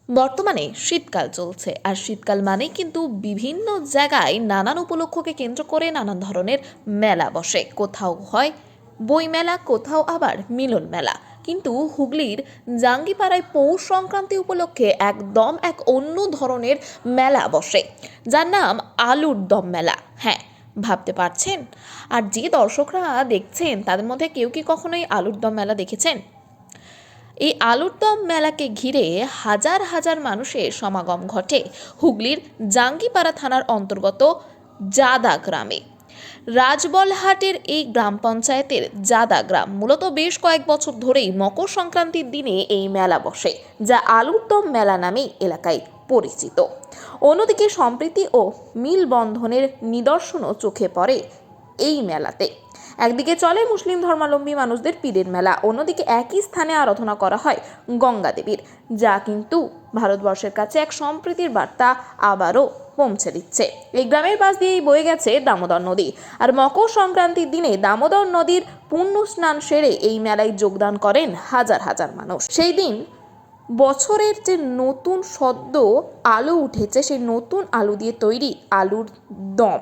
বর্তমানে শীতকাল চলছে, আর শীতকাল মানেই কিন্তু বিভিন্ন জায়গায় নানান উপলক্ষকে কেন্দ্র করে নানান ধরনের মেলা বসে। কোথাও হয় বই মেলা, কোথাও আবার মিলন মেলা। কিন্তু হুগলির জাঙ্গিপাড়ায় পৌষ সংক্রান্তি উপলক্ষে একদম এক অন্য ধরনের মেলা বসে, যার নাম আলুর দম মেলা। হ্যাঁ, ভাবতে পারছেন? আর যে দর্শকরা দেখছেন তাদের মধ্যে কেউ কি কখনোই আলুর দম মেলা দেখেছেন? এই আলুর দম মেলাকে ঘিরে হাজার হাজার মানুষের সমাগম ঘটে হুগলির জাঙ্গিপাড়া থানার অন্তর্গত জাদা গ্রামে। রাজবলহাটের এই গ্রাম পঞ্চায়েতের জাদা গ্রাম মূলত বেশ কয়েক বছর ধরেই মকর সংক্রান্তির দিনে এই মেলা বসে, যা আলুর দম মেলা নামেই এলাকায় পরিচিত। অন্যদিকে সম্প্রীতি ও মিলবন্ধনের নিদর্শনও চোখে পড়ে এই মেলাতে। একদিকে চলে মুসলিম ধর্মাবলম্বী মানুষদের পীরের মেলা, অন্যদিকে একই স্থানে আরাধনা করা হয় গঙ্গা দেবীর, যা কিন্তু ভারতবর্ষের কাছে এক সম্প্রীতির বার্তা আবারও পৌঁছে দিচ্ছে। এই গ্রামের পাশ দিয়েই বয়ে গেছে দামোদর নদী, আর মকর সংক্রান্তির দিনে দামোদর নদীর পুণ্য স্নান সেরে এই মেলায় যোগদান করেন হাজার হাজার মানুষ। সেই দিন বছরের যে নতুন সদ্য আলু উঠেছে, সেই নতুন আলু দিয়ে তৈরি আলুর দম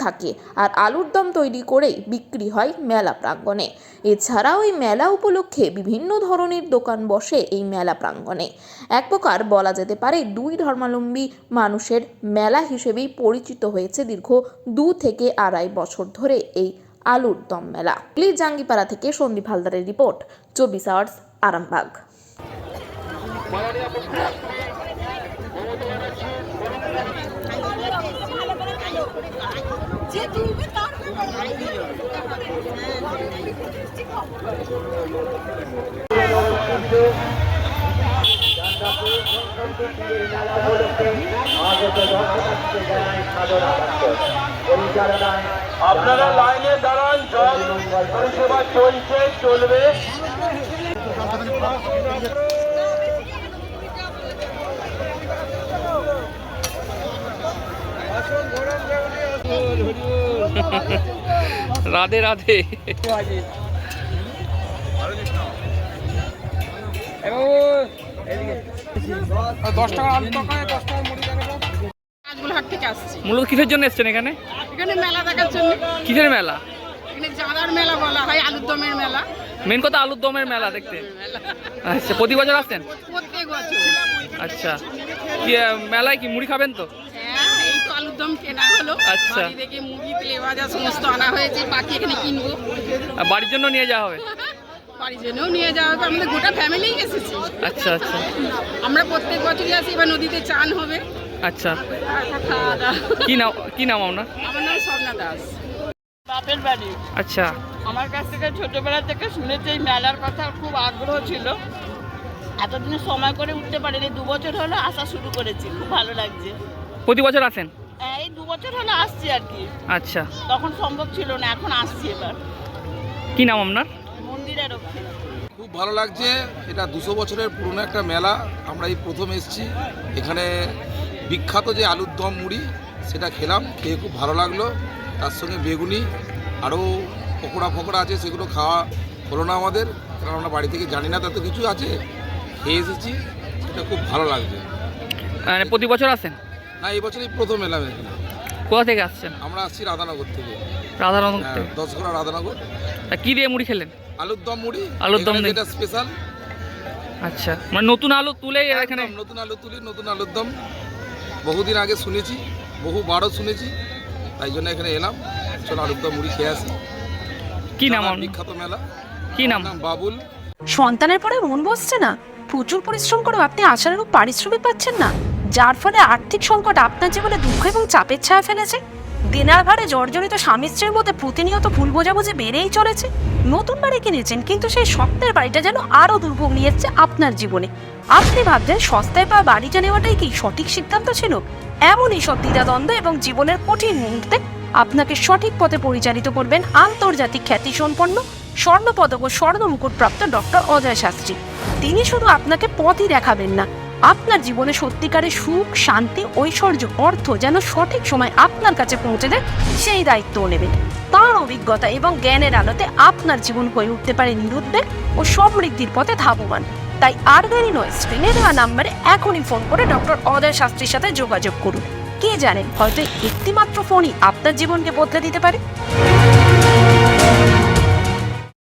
থাকে, আর আলুর দম তৈরি করেই বিক্রি হয় মেলা প্রাঙ্গণে। এছাড়াও এই মেলা উপলক্ষে বিভিন্ন ধরনের দোকান বসে এই মেলা প্রাঙ্গণে। এক প্রকার বলা যেতে পারে দুই ধর্মাবলম্বী মানুষের মেলা হিসেবেই পরিচিত হয়েছে দীর্ঘ 2 থেকে 2.5 বছর ধরে এই আলুর দম মেলা। জাঙ্গিপাড়া থেকে সন্দীপ হালদারের রিপোর্ট, 24 আওয়ার্স আরামবাগ। আপনারা লাইনে দাঁড়ান, জল পরিষেবা চলছে, চলবে। রাধে রাধে। 10 টাকা আলু টাকায় 10 টাকা মুড়ি দেখাবো। রাজবলহাট থেকে আসছি। মূলত কিসের জন্য এসছেন এখানে? এখানে মেলা দেখার জন্য। কিসের মেলা? এখানে জাদার মেলা বলা হয়, আলুর দমের মেলা। মেন কথা আলুর দমের মেলা দেখতে। আচ্ছা, প্রতি বছর আসছেন? প্রত্যেক বছর। আচ্ছা, কি মেলায় কি মুড়ি খাবেন তো? হ্যাঁ, এই তো আলুর দম কেনা হলো। আচ্ছা। বাড়ি থেকে মুড়ি, তেলে ভাজা সমস্ত আনা হয়েছে, বাকি এখানে কিনবো। আর বাড়ির জন্য নিয়ে যাওয়া হবে? বাড়ির জন্যও নিয়ে যাওয়া হবে, আমাদের গোটা ফ্যামিলিই এসেছি। আচ্ছা আচ্ছা। আমরা প্রত্যেক বছরই আসি, এবার নদীতে চান হবে। আচ্ছা, তারপর খাওয়া দাওয়া। কি নাম আপনার? আমার নাম স্বপ্না দাস। বাপের বাড়ি। আচ্ছা। আমার কাছ থেকে ছোটবেলা থেকে শুনেছি এই মেলার কথা, খুব আগ্রহ ছিল। এতদিনে সময় করে উঠতে পারিনি, 2 বছর হলো আসা শুরু করেছি, খুব ভালো লাগছে। প্রতি বছর আসেন? এই 2 বছর হলো আসছি আর কি। আচ্ছা। তখন সম্ভব ছিল না, এখন আসছি এবার। কি নাম আপনার? মন্দিরের ওখানে। খুব ভালো লাগছে, এটা 200 বছরের পুরনো একটা মেলা। আমরা এই প্রথম এসেছি এখানে। বিখ্যাত যে আলুর দম মুড়ি সেটা খেলাম, খেয়ে খুব ভালো লাগলো। তার সঙ্গে বেগুনি আরও পকোড়া আছে, সেগুলো খাওয়া হলো না আমাদের, কারণ আমরা বাড়ি থেকে জানি না তত কিছু আছে, খেয়ে এসেছি, সেটা খুব ভালো লাগছে। মানে প্রতি বছর আসেন? না, এই বছরই প্রথম এলাম এখানে। কোথা থেকে আসছেন? আমরা আসছি রাধানগর থেকে। রাধানগর থেকে? 10 ঘোড়া রাধানগর। তা কি দিয়ে মুড়ি খেলেন? আলুর দম মুড়ি। আলুর দম এটা স্পেশাল। আচ্ছা, মানে নতুন আলু তুলে এখানে? নতুন আলু তুলি, নতুন আলুর দম বহুদিন আগে শুনেছি, বহুবারও শুনেছি, তাই জন্য এখানে এলাম। চলো আলুর দম মুড়ি খেয়ে আসি। কি নাম? বিখ্যাত মেলা। কি নাম? বাবুল। সন্তানের পরে মন বসছে না, প্রচুর পরিশ্রম করেও আপনি আশানুরূপ পারিশ্রমিক পাচ্ছেন না, যার ফলে আর্থিক সংকট আপনার জীবনে দুঃখ এবং চাপের ছায়া ফেলেছে। দেনার ভারে জর্জরিত স্বামী স্ত্রীর মধ্যে প্রতিনিয়ত ভুল বোঝাবুঝি বেড়েই চলেছে। নতুন বাড়ি কিনেছেন, কিন্তু সেই স্বপ্নের বাড়িটা যেন আরও দুর্ভোগ নিয়ে এসছে আপনার জীবনে। আপনি ভাবছেন সস্তায় পাওয়া বাড়িটা নেওয়াটাই কি সঠিক সিদ্ধান্ত ছিল? এমনই সব দ্বিধাদ্বন্দ্ব এবং জীবনের কঠিন মুহূর্তে আপনাকে সঠিক পথে পরিচালিত করবেন আন্তর্জাতিক খ্যাতিসম্পন্ন স্বর্ণপদক ও স্বর্ণ মুকুটপ্রাপ্ত ডক্টর অজয় শাস্ত্রী। তিনি শুধু আপনাকে পথই দেখাবেন না, আপনার জীবনে সত্যিকারের সুখ, শান্তি, ঐশ্বর্য, অর্থ যেন সঠিক সময় আপনার কাছে পৌঁছে দেয়, সেই দায়িত্বও নেবেন। তার অভিজ্ঞতা এবং জ্ঞানের আলোতে আপনার জীবন হয়ে উঠতে পারে নিরুদ্বেগ ও সমৃদ্ধির পথে ধাবমান। তাই আর দেরি নয়, স্ক্রিনে দেওয়া নাম্বারে এখনই ফোন করে ডক্টর অদয় শাস্ত্রীর সাথে যোগাযোগ করুন। কে জানেন, হয়তো একটি মাত্র ফোনই আপনার জীবনকে বদলে দিতে পারে।